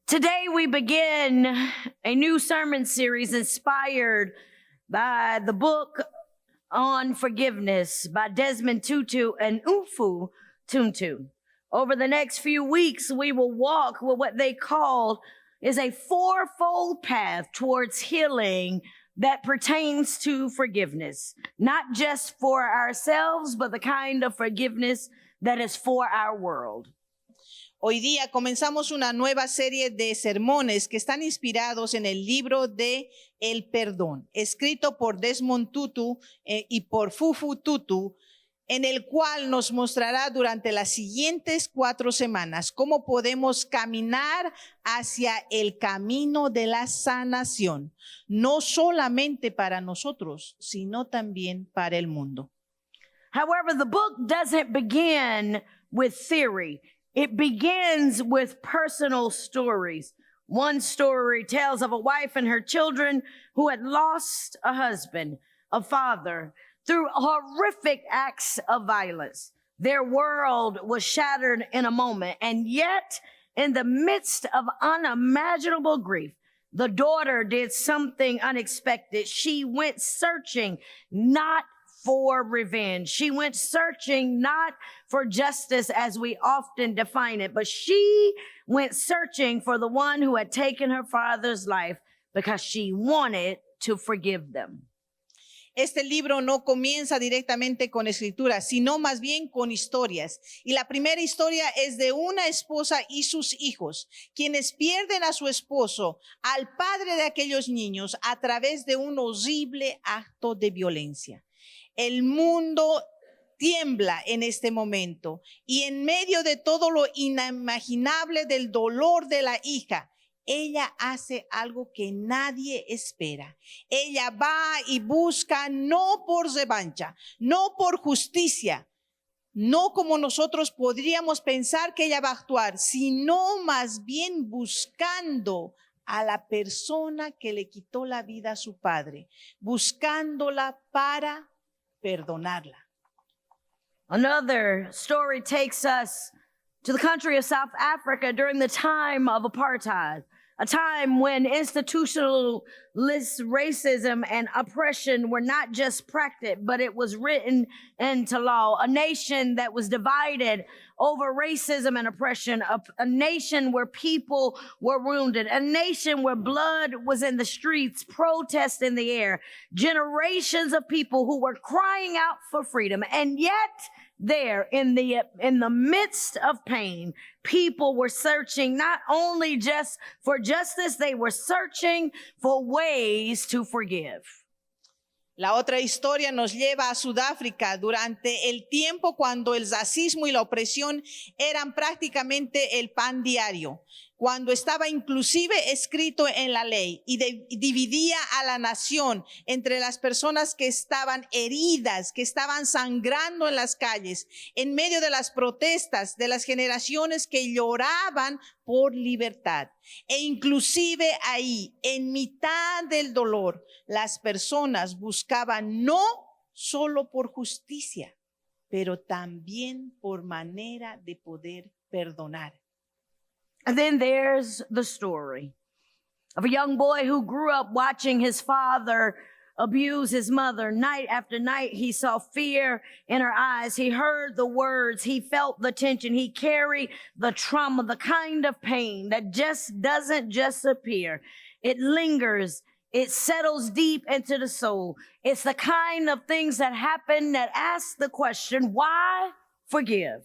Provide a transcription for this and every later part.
Today we begin a new sermon series inspired by the book on forgiveness by Desmond Tutu and Mfu Tuntu. Over the next few weeks, we will walk with what they call is a fourfold path towards healing that pertains to forgiveness, not just for ourselves, but the kind of forgiveness that is for our world. Hoy día comenzamos una nueva serie de sermones que están inspirados en el libro de El Perdón, escrito por Desmond Tutu y por Mfu Tuntu, en el cual nos mostrará durante las siguientes 4 semanas cómo podemos caminar hacia el camino de la sanación, no solamente para nosotros, sino también para el mundo. However, the book doesn't begin with theory. It begins with personal stories. One story tells of a wife and her children who had lost a husband, a father, through horrific acts of violence. Their world was shattered in a moment, and yet in the midst of unimaginable grief, the daughter did something unexpected. She went searching not for revenge. She went searching not for justice as we often define it, but she went searching for the one who had taken her father's life because she wanted to forgive them. Este libro no comienza directamente con escrituras, sino más bien con historias. Y la primera historia es de una esposa y sus hijos, quienes pierden a su esposo, al padre de aquellos niños, a través de un horrible acto de violencia. El mundo tiembla en este momento y en medio de todo lo inimaginable del dolor de la hija, ella hace algo que nadie espera. Ella va y busca no por revancha, no por justicia, no como nosotros podríamos pensar que ella va a actuar, sino más bien buscando a la persona que le quitó la vida a su padre, buscándola para perdonarla. Another story takes us to the country of South Africa during the time of apartheid, a time when institutionalist racism and oppression were not just practiced, but it was written into law. A nation that was divided over racism and oppression, a nation where people were wounded, a nation where blood was in the streets, protest in the air, generations of people who were crying out for freedom. And yet there in the midst of pain, people were searching not only just for justice, they were searching for ways to forgive. La otra historia nos lleva a Sudáfrica durante el tiempo cuando el racismo y la opresión eran prácticamente el pan diario, cuando estaba inclusive escrito en la ley y dividía a la nación entre las personas que estaban heridas, que estaban sangrando en las calles, en medio de las protestas de las generaciones que lloraban por libertad. E inclusive ahí, en mitad del dolor, las personas buscaban no solo por justicia, pero también por manera de poder perdonar. And then there's the story of a young boy who grew up watching his father abuse his mother. Night after night, he saw fear in her eyes. He heard the words. He felt the tension. He carried the trauma, the kind of pain that just doesn't just appear. It lingers. It settles deep into the soul. It's the kind of things that happen that ask the question, why forgive?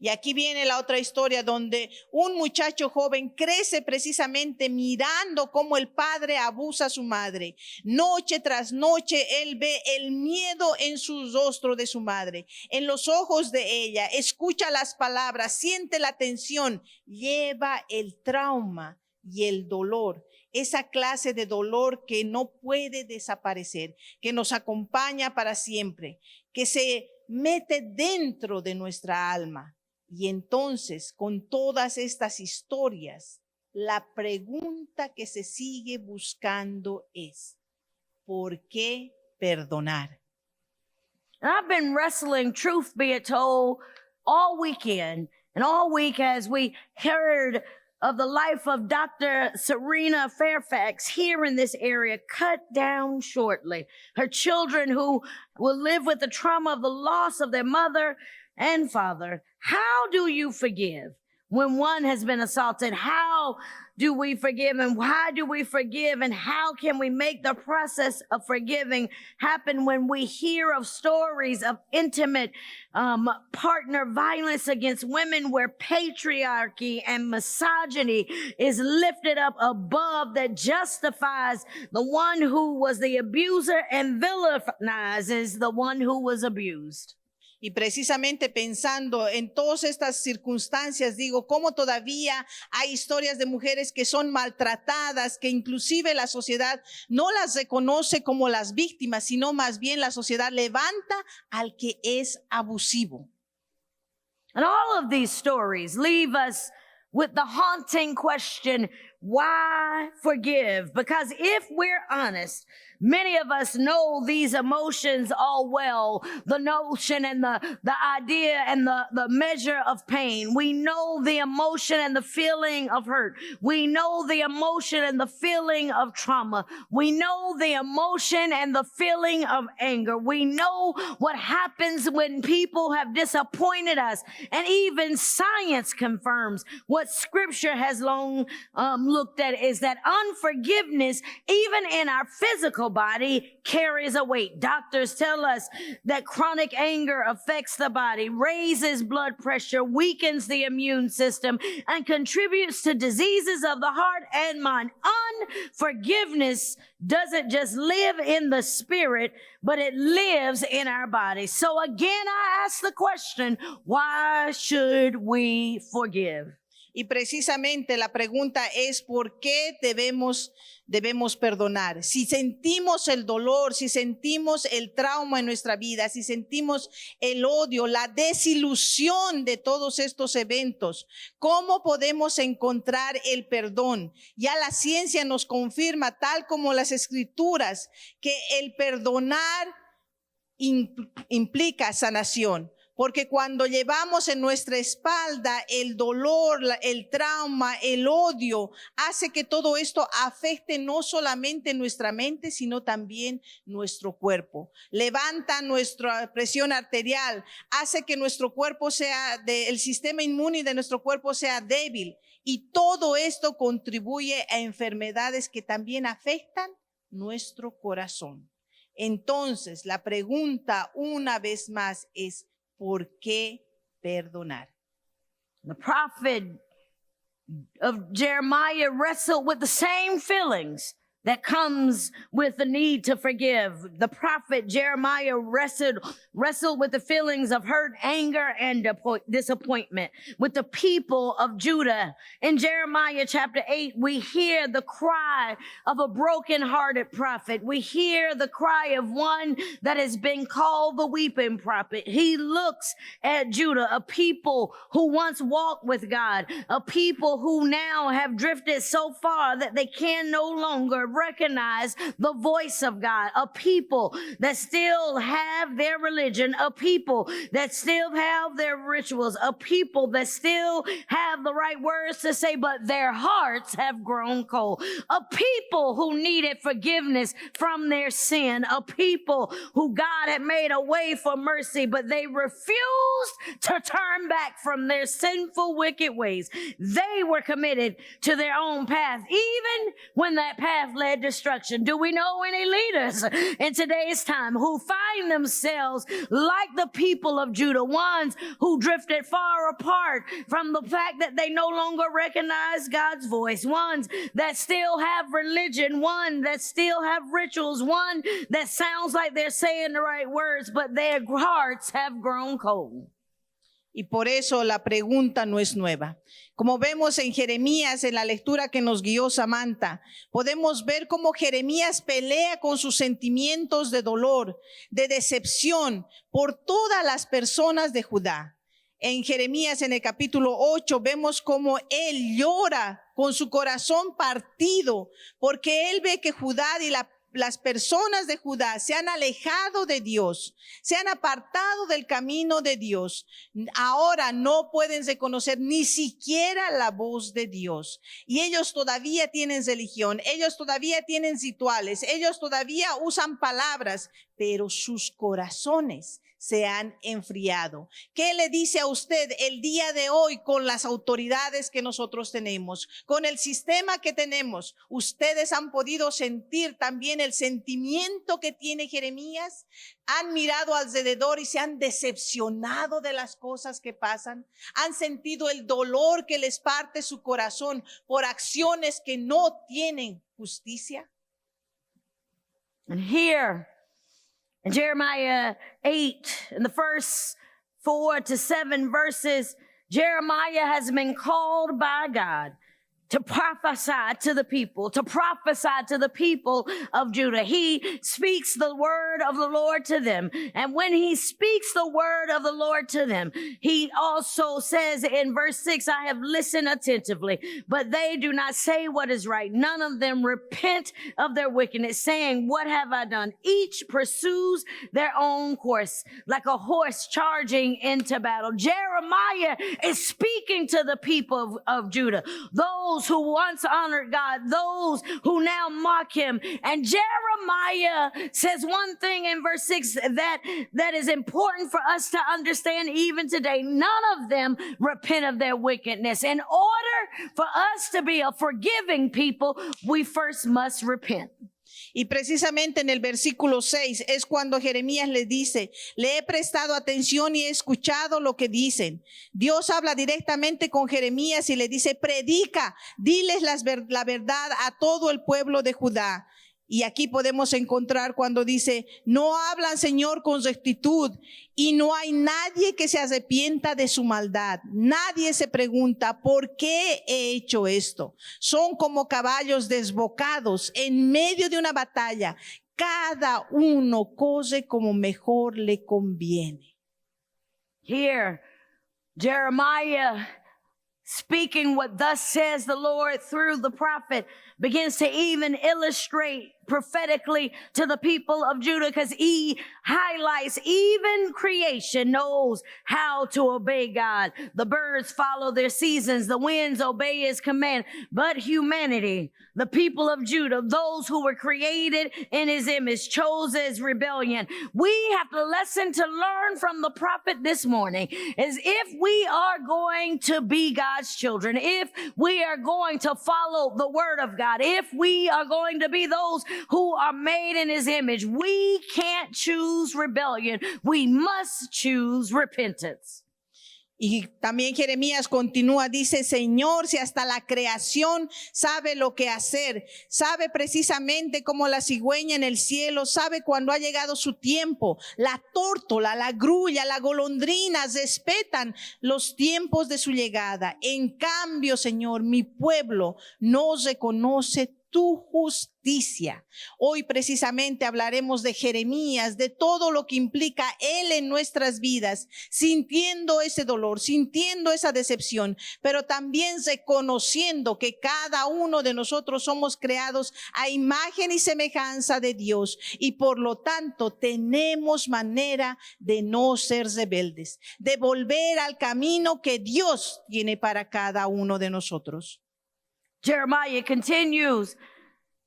Y aquí viene la otra historia donde un muchacho joven crece precisamente mirando cómo el padre abusa a su madre. Noche tras noche él ve el miedo en su rostro de su madre, en los ojos de ella, escucha las palabras, siente la tensión, lleva el trauma y el dolor. Esa clase de dolor que no puede desaparecer, que nos acompaña para siempre, que se mete dentro de nuestra alma. Y entonces, con todas estas historias, la pregunta que se sigue buscando es, ¿por qué perdonar? And I've been wrestling, truth be told, all weekend and all week as we heard of the life of Dr. Serena Fairfax here in this area cut down shortly. Her children who will live with the trauma of the loss of their mother and father. How do you forgive when one has been assaulted? How do we forgive, and why do we forgive, and how can we make the process of forgiving happen when we hear of stories of intimate partner violence against women where patriarchy and misogyny is lifted up above that justifies the one who was the abuser and villainizes the one who was abused? Y precisamente pensando en todas estas circunstancias, digo, cómo todavía hay historias de mujeres que son maltratadas, que inclusive la sociedad no las reconoce como las víctimas, sino más bien la sociedad levanta al que es abusivo. And all of these stories leave us with the haunting question, why forgive? Because if we're honest, many of us know these emotions all well, the notion and the idea and the measure of pain. We know the emotion and the feeling of hurt. We know the emotion and the feeling of trauma. We know the emotion and the feeling of anger. We know what happens when people have disappointed us. And even science confirms what scripture has long looked at, is that unforgiveness, even in our physical body, carries a weight. Doctors tell us that chronic anger affects the body, raises blood pressure, weakens the immune system, and contributes to diseases of the heart and mind. Unforgiveness doesn't just live in the spirit, but it lives in our body. So again, I ask the question, why should we forgive? Y precisamente la pregunta es ¿por qué debemos perdonar? Si sentimos el dolor, si sentimos el trauma en nuestra vida, si sentimos el odio, la desilusión de todos estos eventos, ¿cómo podemos encontrar el perdón? Ya la ciencia nos confirma, tal como las escrituras, que el perdonar implica sanación. Porque cuando llevamos en nuestra espalda el dolor, el trauma, el odio, hace que todo esto afecte no solamente nuestra mente, sino también nuestro cuerpo. Levanta nuestra presión arterial, hace que nuestro cuerpo el sistema inmune de nuestro cuerpo sea débil. Y todo esto contribuye a enfermedades que también afectan nuestro corazón. Entonces, la pregunta una vez más es, ¿por qué perdonar? The prophet of Jeremiah wrestled with the same feelings that comes with the need to forgive. The prophet Jeremiah wrestled with the feelings of hurt, anger, and disappointment with the people of Judah. In Jeremiah chapter 8, we hear the cry of a broken-hearted prophet. We hear the cry of one that has been called the weeping prophet. He looks at Judah, a people who once walked with God, a people who now have drifted so far that they can no longer recognize the voice of God, a people that still have their religion, a people that still have their rituals, a people that still have the right words to say, but their hearts have grown cold, a people who needed forgiveness from their sin, a people who God had made a way for mercy, but they refused to turn back from their sinful, wicked ways. They were committed to their own path, even when that path led destruction. Do we know any leaders in today's time who find themselves like the people of Judah, ones who drifted far apart from the fact that they no longer recognize God's voice, ones that still have religion, one that still have rituals, one that sounds like they're saying the right words, but their hearts have grown cold? Y por eso la pregunta no es nueva. Como vemos en Jeremías, en la lectura que nos guió Samantha, podemos ver cómo Jeremías pelea con sus sentimientos de dolor, de decepción por todas las personas de Judá. En Jeremías, en el capítulo 8, vemos cómo él llora con su corazón partido, porque él ve que Judá y las personas de Judá se han alejado de Dios, se han apartado del camino de Dios, ahora no pueden reconocer ni siquiera la voz de Dios. Y ellos todavía tienen religión, ellos todavía tienen rituales, ellos todavía usan palabras, pero sus corazones se han enfriado. ¿Qué le dice a usted el día de hoy con las autoridades que nosotros tenemos, con el sistema que tenemos? ¿Ustedes han podido sentir también el sentimiento que tiene Jeremías? ¿Han mirado alrededor y se han decepcionado de las cosas que pasan? ¿Han sentido el dolor que les parte su corazón por acciones que no tienen justicia? And here in Jeremiah 8, in the first 4 to 7 verses, Jeremiah has been called by God to prophesy to the people, of Judah. He speaks the word of the Lord to them. And when he speaks the word of the Lord to them, he also says in verse 6, I have listened attentively, but they do not say what is right. None of them repent of their wickedness, saying, what have I done? Each pursues their own course, like a horse charging into battle. Jeremiah is speaking to the people of Judah, those who once honored God, those who now mock him. And Jeremiah says one thing in verse 6 that is important for us to understand even today. None of them repent of their wickedness. In order for us to be a forgiving people, we first must repent. Y precisamente en el versículo 6 es cuando Jeremías le dice, le he prestado atención y he escuchado lo que dicen. Dios habla directamente con Jeremías y le dice, predica, diles la verdad a todo el pueblo de Judá. Y aquí podemos encontrar cuando dice, no hablan, Señor, con rectitud, y no hay nadie que se arrepienta de su maldad. Nadie se pregunta, ¿por qué he hecho esto? Son como caballos desbocados en medio de una batalla. Cada uno corre como mejor le conviene. Here, Jeremiah, speaking what thus says the Lord through the prophet, begins to even illustrate prophetically to the people of Judah, because he highlights even creation knows how to obey God. The birds follow their seasons. The winds obey his command. But humanity, the people of Judah, those who were created in his image, chose as rebellion. We have the lesson to learn from the prophet this morning is if we are going to be God's children, if we are going to follow the word of God, if we are going to be those who are made in his image, we can't choose rebellion. We must choose repentance. Y también Jeremías continúa, dice, Señor, si hasta la creación sabe lo que hacer, sabe precisamente como la cigüeña en el cielo, sabe cuando ha llegado su tiempo, la tórtola, la grulla, la golondrina respetan los tiempos de su llegada. En cambio, Señor, mi pueblo no reconoce tu justicia. Hoy precisamente hablaremos de Jeremías, de todo lo que implica él en nuestras vidas, sintiendo ese dolor, sintiendo esa decepción, pero también reconociendo que cada uno de nosotros somos creados a imagen y semejanza de Dios y por lo tanto tenemos manera de no ser rebeldes, de volver al camino que Dios tiene para cada uno de nosotros. Jeremiah continues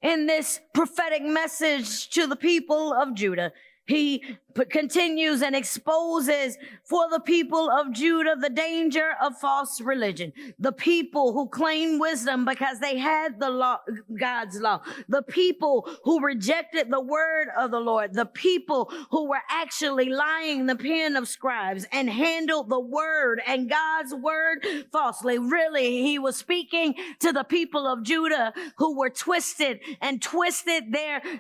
in this prophetic message to the people of Judah. He continues and exposes for the people of Judah the danger of false religion. The people who claim wisdom because they had the law, God's law. The people who rejected the word of the Lord. The people who were actually lying the pen of scribes and handled the word and God's word falsely. Really, he was speaking to the people of Judah who were twisted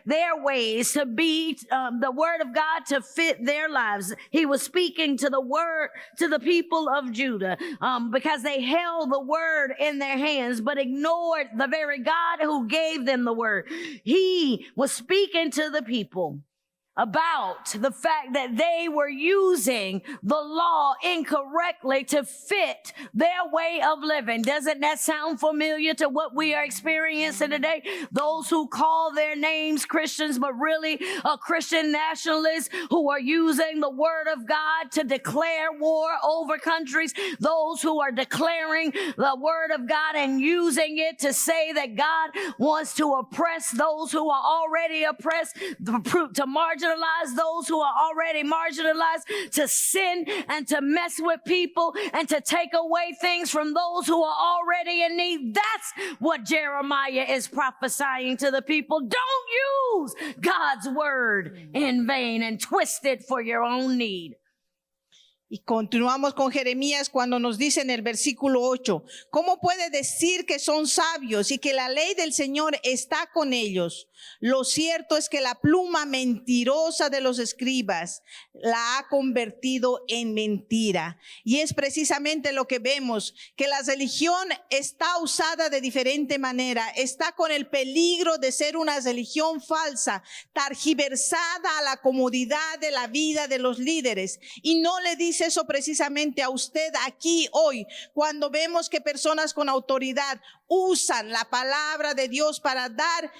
their ways to be the word of God to fit their lives. He was speaking to the word to the people of Judah because they held the word in their hands but ignored the very God who gave them the word. He was speaking to the people about the fact that they were using the law incorrectly to fit their way of living. Doesn't that sound familiar to what we are experiencing today? Those who call their names Christians, but really are Christian nationalists who are using the word of God to declare war over countries. Those who are declaring the word of God and using it to say that God wants to oppress those who are already oppressed, to marginalize those who are already marginalized, to sin and to mess with people and to take away things from those who are already in need. That's what Jeremiah is prophesying to the people. Don't use God's word in vain and twist it for your own need. Y continuamos con Jeremías cuando nos dice en el versículo 8, ¿cómo puede decir que son sabios y que la ley del Señor está con ellos? Lo cierto es que la pluma mentirosa de los escribas la ha convertido en mentira. Y es precisamente lo que vemos, que la religión está usada de diferente manera, está con el peligro de ser una religión falsa, targiversada a la comodidad de la vida de los líderes. Y no le dice eso precisamente a usted aquí hoy, cuando vemos que personas con autoridad usan la palabra de Dios para dar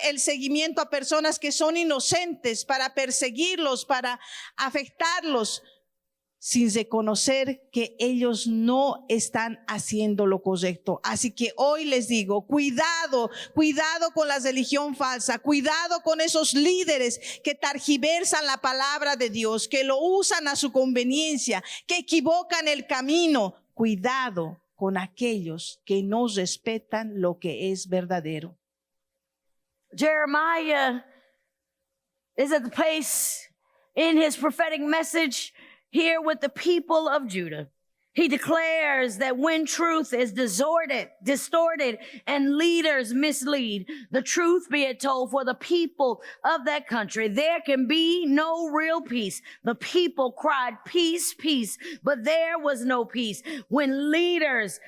el seguimiento a personas que son inocentes, para perseguirlos, para afectarlos, sin reconocer que ellos no están haciendo lo correcto. Así que hoy les digo, cuidado con la religión falsa, cuidado con esos líderes que targiversan la palabra de Dios, que lo usan a su conveniencia, que equivocan el camino. Cuidado con aquellos que no respetan lo que es verdadero. Jeremiah is at the place in his prophetic message here with the people of Judah. He declares that when truth is distorted, and leaders mislead, the truth be it told for the people of that country, there can be no real peace. The people cried, peace, peace, but there was no peace. When leaders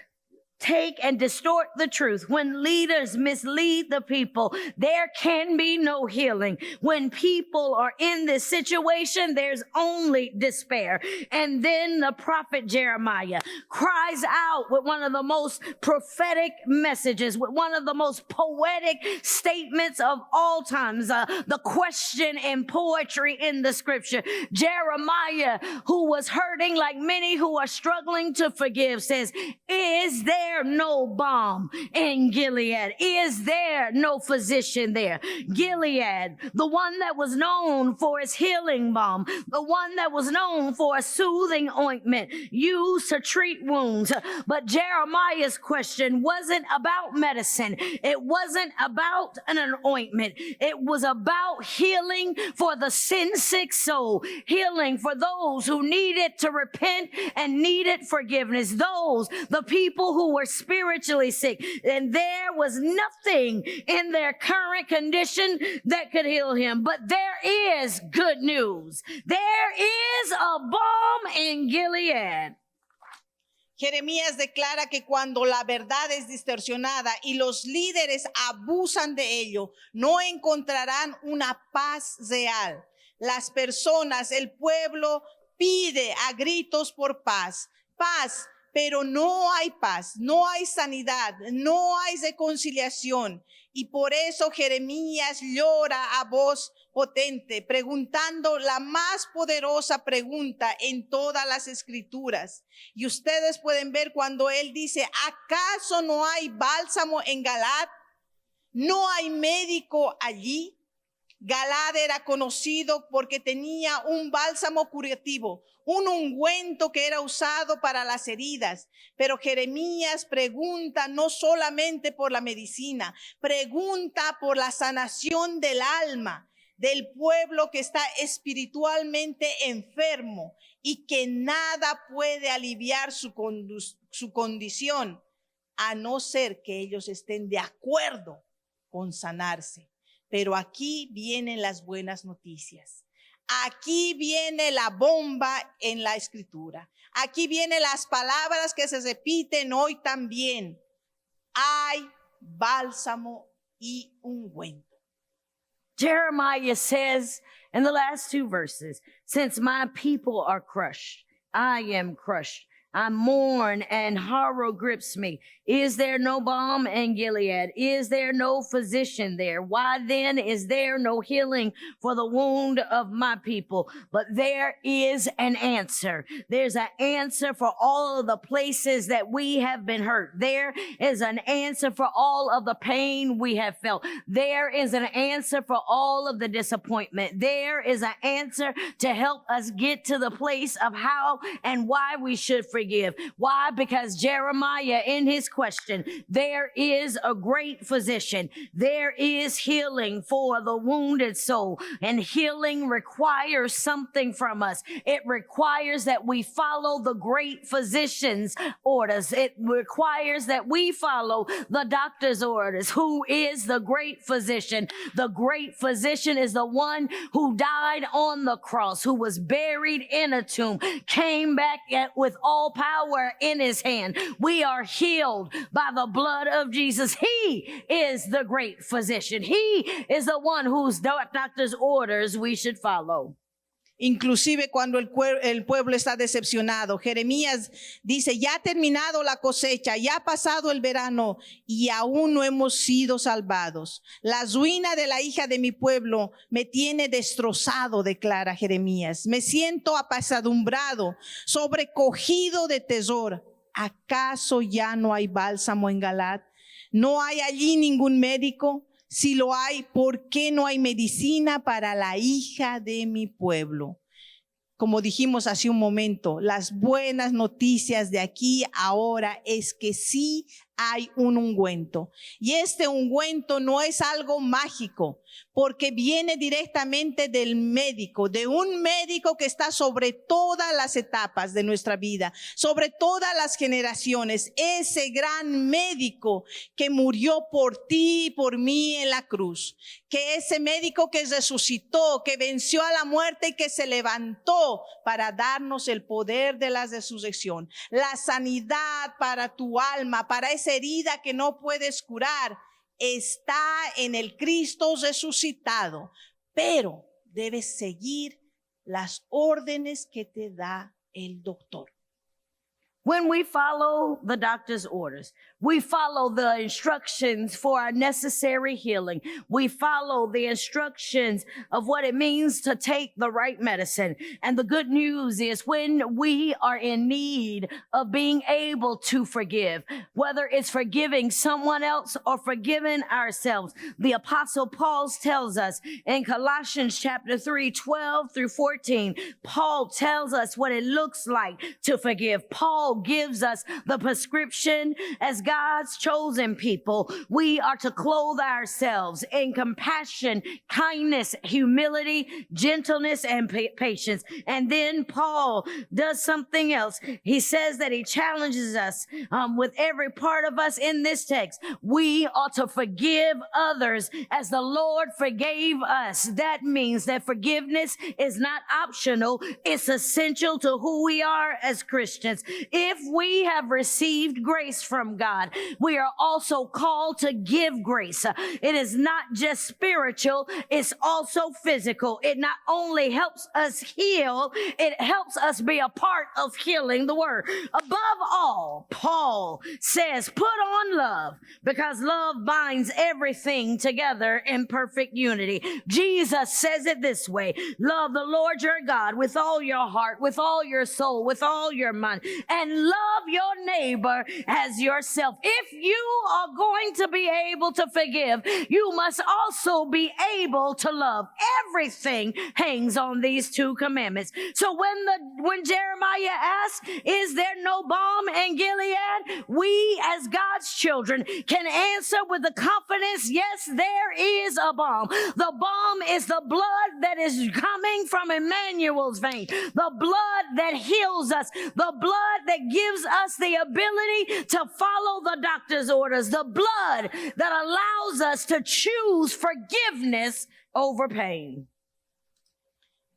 take and distort the truth, when leaders mislead the people, there can be no healing. When people are in this situation, there's only despair. And then the prophet Jeremiah cries out with one of the most prophetic messages, with one of the most poetic statements of all times, the question in poetry in the scripture. Jeremiah, who was hurting like many who are struggling to forgive, says, is there no balm in Gilead? Is there no physician there? Gilead, the one that was known for its healing balm, the one that was known for a soothing ointment used to treat wounds. But Jeremiah's question wasn't about medicine. It wasn't about an ointment. It was about healing for the sin-sick soul, healing for those who needed to repent and needed forgiveness, the people who were spiritually sick, and there was nothing in their current condition that could heal him. But there is good news. There is a balm in Gilead. Jeremías declara que cuando la verdad es distorsionada y los líderes abusan de ello, no encontrarán una paz real. Las personas, el pueblo pide a gritos por paz, paz. Pero no hay paz, no hay sanidad, no hay reconciliación. Y por eso Jeremías llora a voz potente, preguntando la más poderosa pregunta en todas las escrituras. Y ustedes pueden ver cuando él dice, ¿acaso no hay bálsamo en Galaad? ¿No hay médico allí? Galaad era conocido porque tenía un bálsamo curativo, un ungüento que era usado para las heridas. Pero Jeremías pregunta no solamente por la medicina, pregunta por la sanación del alma, del pueblo que está espiritualmente enfermo y que nada puede aliviar su condición, a no ser que ellos estén de acuerdo con sanarse. Pero aquí vienen las buenas noticias. Aquí viene la bomba en la escritura. Aquí vienen las palabras que se repiten hoy también. Hay bálsamo y ungüento. Jeremiah says in the last two verses, since my people are crushed, I am crushed. I mourn and horror grips me. Is there no balm in Gilead? Is there no physician there? Why then is there no healing for the wound of my people? But there is an answer. There's an answer for all of the places that we have been hurt. There is an answer for all of the pain we have felt. There is an answer for all of the disappointment. There is an answer to help us get to the place of how and why we should forgive. Why? Because Jeremiah, in his question, there is a great physician. There is healing for the wounded soul, and healing requires something from us. It requires that we follow the great physician's orders. It requires that we follow the doctor's orders. Who is the great physician? The great physician is the one who died on the cross, who was buried in a tomb, came back with all power in his hand. We are healed by the blood of Jesus. He is the great physician. He is the one whose doctor's orders we should follow. Inclusive cuando el pueblo está decepcionado, Jeremías dice, ya ha terminado la cosecha, ya ha pasado el verano y aún no hemos sido salvados. La ruina de la hija de mi pueblo me tiene destrozado, declara Jeremías. Me siento apesadumbrado, sobrecogido de terror. ¿Acaso ya no hay bálsamo en Galaad? ¿No hay allí ningún médico? Si lo hay, ¿por qué no hay medicina para la hija de mi pueblo? Como dijimos hace un momento, las buenas noticias de aquí ahora es que sí hay un ungüento. Y este ungüento no es algo mágico, porque viene directamente del médico, de un médico que está sobre todas las etapas de nuestra vida, sobre todas las generaciones. Ese gran médico que murió por ti y por mí en la cruz. Que ese médico que resucitó, que venció a la muerte y que se levantó para darnos el poder de la resurrección. La sanidad para tu alma, para esa herida que no puedes curar, está en el Cristo resucitado, pero debes seguir las órdenes que te da el doctor. When we follow the doctor's orders, we follow the instructions for our necessary healing. We follow the instructions of what it means to take the right medicine. And the good news is when we are in need of being able to forgive, whether it's forgiving someone else or forgiving ourselves, the Apostle Paul tells us in Colossians chapter 3, 12 through 14, Paul tells us what it looks like to forgive. Paul gives us the prescription as God's chosen people. We are to clothe ourselves in compassion, kindness, humility, gentleness, and patience. And then Paul does something else. He says that he challenges us with every part of us in this text. We ought to forgive others as the Lord forgave us. That means that forgiveness is not optional. It's essential to who we are as Christians. If we have received grace from God, we are also called to give grace. It is not just spiritual, it's also physical. It not only helps us heal, it helps us be a part of healing the word. Above all, Paul says, put on love, because love binds everything together in perfect unity. Jesus says it this way: love the Lord your God with all your heart, with all your soul, with all your mind, and love your neighbor as yourself. If you are going to be able to forgive, you must also be able to love. Everything hangs on these two commandments. So when Jeremiah asks, is there no balm in Gilead? We as God's children can answer with the confidence, yes, there is a balm. The balm is the blood that is coming from Emmanuel's vein, the blood that heals us, the blood that gives us the ability to follow the doctor's orders, the blood that allows us to choose forgiveness over pain.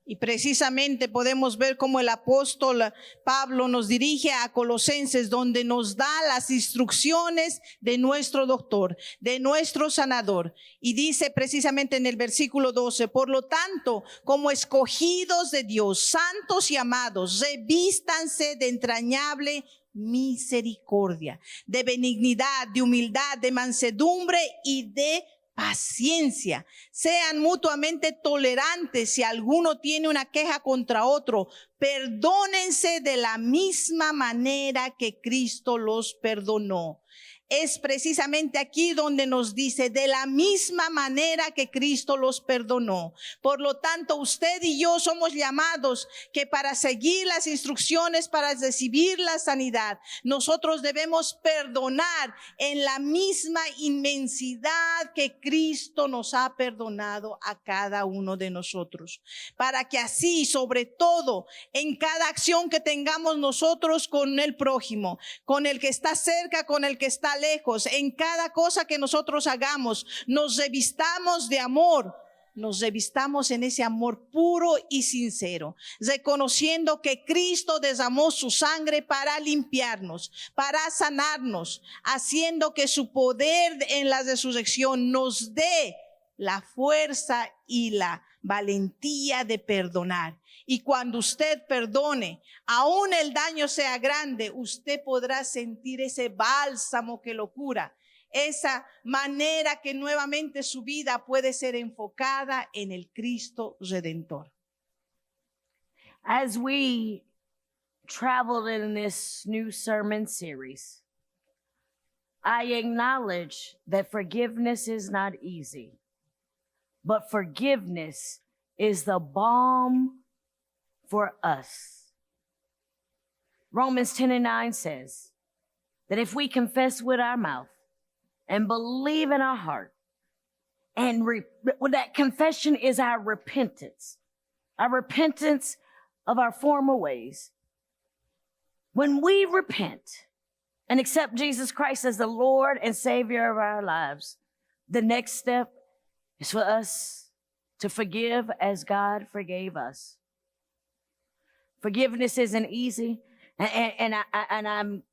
Y precisamente podemos ver cómo el apóstol Pablo nos dirige a Colosenses, donde nos da las instrucciones de nuestro doctor, de nuestro sanador. Y dice precisamente en el versículo 12, por lo tanto, como escogidos de Dios, santos y amados, revístanse de entrañable misericordia, de benignidad, de humildad, de mansedumbre y de paciencia. Sean mutuamente tolerantes. Si alguno tiene una queja contra otro, perdónense de la misma manera que Cristo los perdonó. Es precisamente aquí donde nos dice de la misma manera que Cristo los perdonó. Por lo tanto, usted y yo somos llamados que para seguir las instrucciones, para recibir la sanidad, nosotros debemos perdonar en la misma inmensidad que Cristo nos ha perdonado a cada uno de nosotros. Para que así, sobre todo, en cada acción que tengamos nosotros con el prójimo, con el que está cerca, con el que está lejos, en cada cosa que nosotros hagamos, nos revistamos de amor, nos revistamos en ese amor puro y sincero, reconociendo que Cristo derramó su sangre para limpiarnos, para sanarnos, haciendo que su poder en la resurrección nos dé la fuerza y la valentía de perdonar. Y cuando usted perdone, aún el daño sea grande, usted podrá sentir ese bálsamo que lo cura, esa manera que nuevamente su vida puede ser enfocada en el Cristo Redentor. As we traveled in this new sermon series, I acknowledge that forgiveness is not easy, but forgiveness is the balm for us. Romans 10:9 says that if we confess with our mouth and believe in our heart, and that confession is our repentance of our former ways. When we repent and accept Jesus Christ as the Lord and Savior of our lives, the next step is for us to forgive as God forgave us. Forgiveness isn't easy, and I'm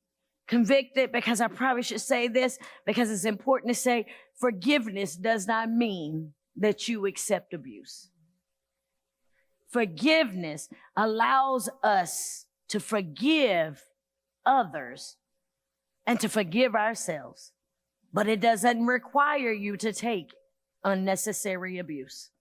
convicted because I probably should say this because it's important to say forgiveness does not mean that you accept abuse. Forgiveness allows us to forgive others and to forgive ourselves, but it doesn't require you to take unnecessary abuse.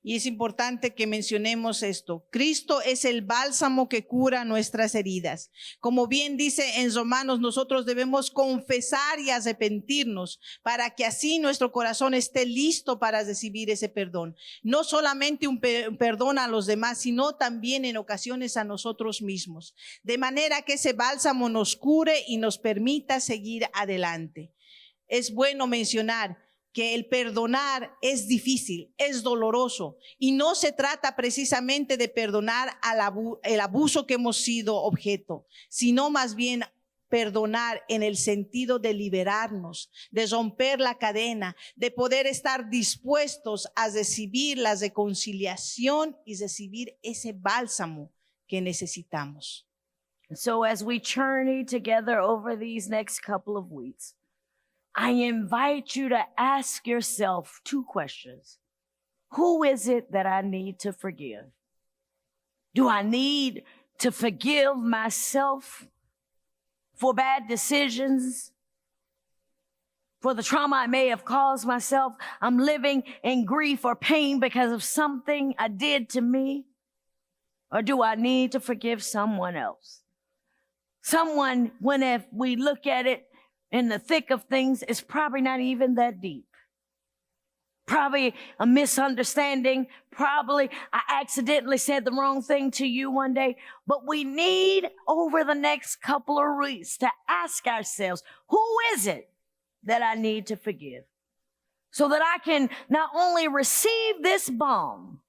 Y es importante que mencionemos esto. Cristo es el bálsamo que cura nuestras heridas. Como bien dice en Romanos, nosotros debemos confesar y arrepentirnos para que así nuestro corazón esté listo para recibir ese perdón. No solamente un perdón a los demás, sino también en ocasiones a nosotros mismos. De manera que ese bálsamo nos cure y nos permita seguir adelante. Es bueno mencionar que el perdonar es difícil, es doloroso, y no se trata precisamente de perdonar el abuso que hemos sido objeto, sino más bien perdonar en el sentido de liberarnos, de romper la cadena, de poder estar dispuestos a recibir la reconciliación y recibir ese bálsamo que necesitamos. So as we journey together over these next couple of weeks, I invite you to ask yourself two questions. Who is it that I need to forgive? Do I need to forgive myself for bad decisions, for the trauma I may have caused myself? I'm living in grief or pain because of something I did to me. Or do I need to forgive someone else? Someone, when if we look at it, in the thick of things, it's probably not even that deep. Probably a misunderstanding. Probably I accidentally said the wrong thing to you one day. But we need over the next couple of weeks to ask ourselves, who is it that I need to forgive? So that I can not only receive this balm,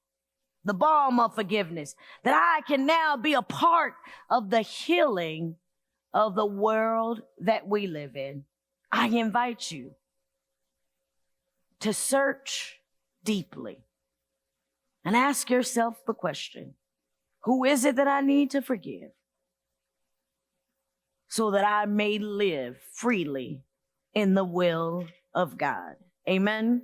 the balm of forgiveness, that I can now be a part of the healing of the world that we live in. I invite you to search deeply and ask yourself the question, who is it that I need to forgive so that I may live freely in the will of God? Amen.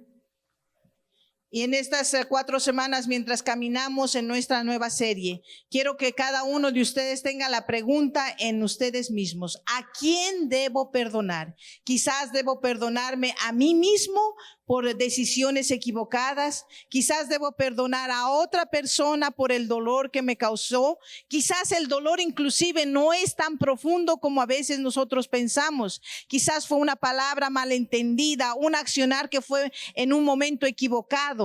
Y en estas 4 semanas, mientras caminamos en nuestra nueva serie, quiero que cada uno de ustedes tenga la pregunta en ustedes mismos. ¿A quién debo perdonar? Quizás debo perdonarme a mí mismo por decisiones equivocadas. Quizás debo perdonar a otra persona por el dolor que me causó. Quizás el dolor inclusive no es tan profundo como a veces nosotros pensamos. Quizás fue una palabra malentendida, un accionar que fue en un momento equivocado.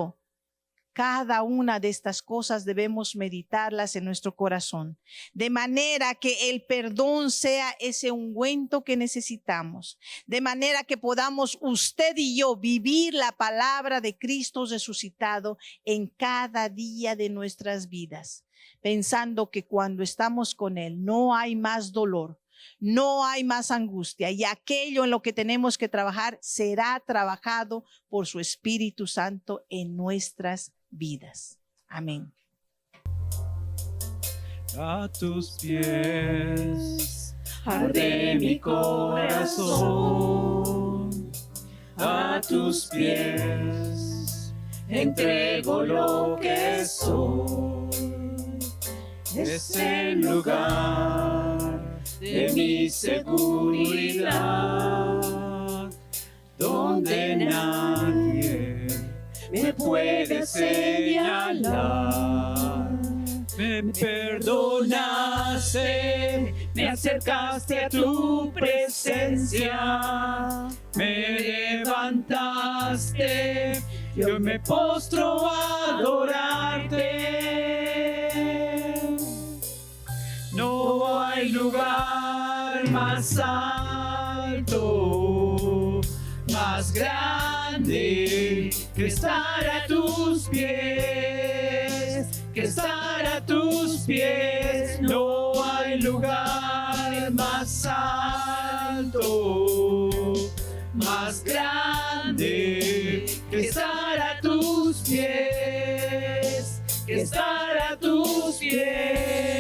Cada una de estas cosas debemos meditarlas en nuestro corazón, de manera que el perdón sea ese ungüento que necesitamos, de manera que podamos usted y yo vivir la palabra de Cristo resucitado en cada día de nuestras vidas, pensando que cuando estamos con Él no hay más dolor, no hay más angustia, y aquello en lo que tenemos que trabajar será trabajado por su Espíritu Santo en nuestras vidas. Amén. A tus pies arde mi corazón, a tus pies entrego lo que soy. Es el lugar de mi seguridad, donde nadie me puede señalar. Me perdonaste, me acercaste a tu presencia, me levantaste, yo me postro a adorarte. No hay lugar más alto, más grande que estar a tus pies, que estar a tus pies. No hay lugar más alto, más grande que estar a tus pies, que estar a tus pies.